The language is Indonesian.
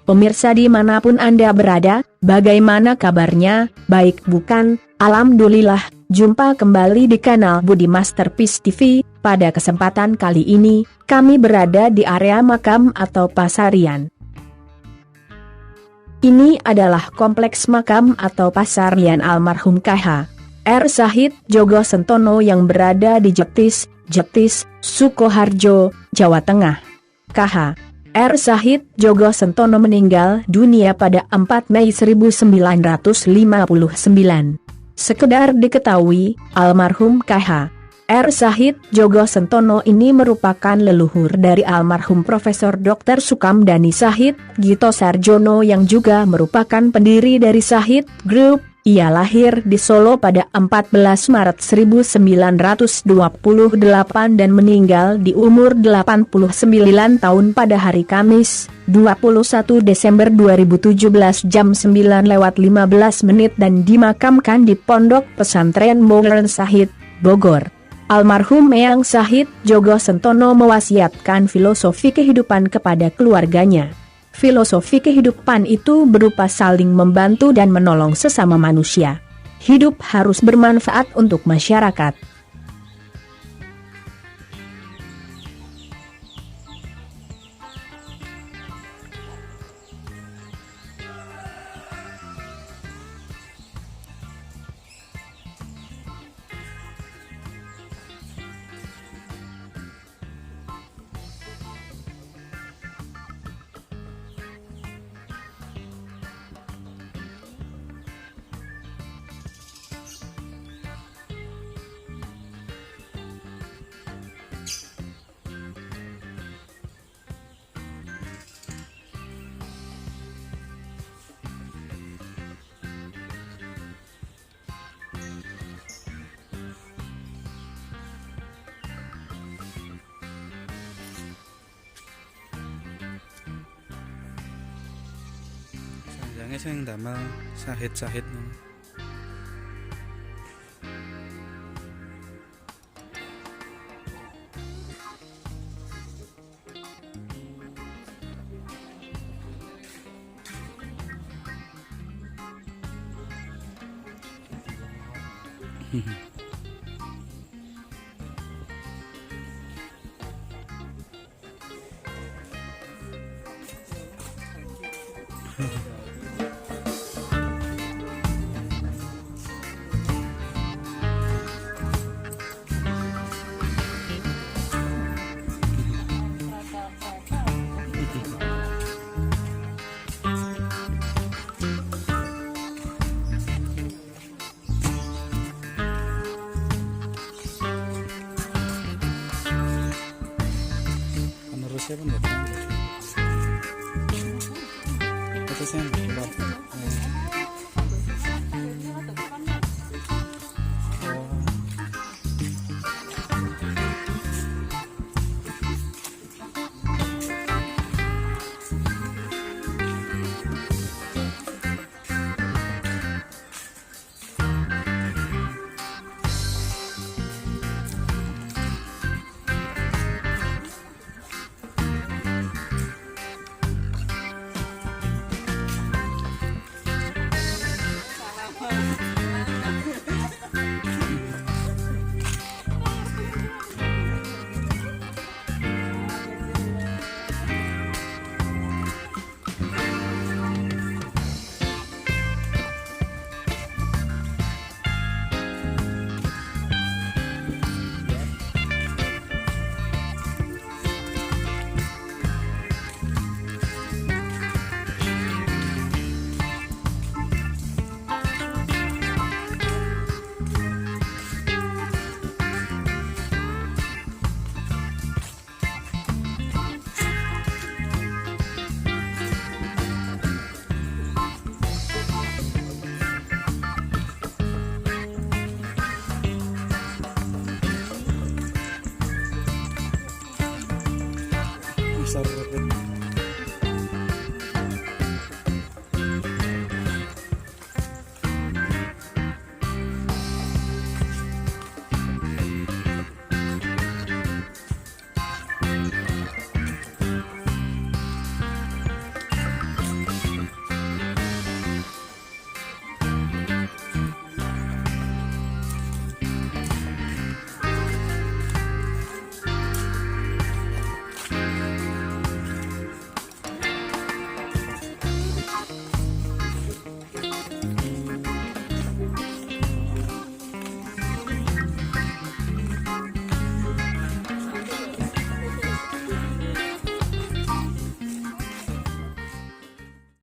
Pemirsa dimanapun Anda berada, bagaimana kabarnya? Baik bukan? Alhamdulillah, jumpa kembali di kanal Budi Masterpiece TV. Pada kesempatan kali ini, kami berada di area makam atau pasarian. Ini adalah kompleks makam atau pasarian almarhum KH R. Syahid Djogo Sentono yang berada di Jetis, Sukoharjo, Jawa Tengah. KH R. Syahid Djogo Sentono meninggal dunia pada 4 Mei 1959. Sekedar diketahui, almarhum KH R. Syahid Djogo Sentono ini merupakan leluhur dari almarhum Profesor Dr. Sukamdhani Syahid Gito Sarjono yang juga merupakan pendiri dari Syahid Group. Ia lahir di Solo pada 14 Maret 1928 dan meninggal di umur 89 tahun pada hari Kamis, 21 Desember 2017 jam 9:15 dan dimakamkan di Pondok Pesantren Modern Syahid, Bogor. Almarhum Eyang Syahid Djogo Sentono mewasiatkan filosofi kehidupan kepada keluarganya. Filosofi kehidupan itu berupa saling membantu dan menolong sesama manusia. Hidup harus bermanfaat untuk masyarakat. Sanjange sing damel Syahid penerusnya pun nggak tahu. Penerusnya nggak tahu. Besar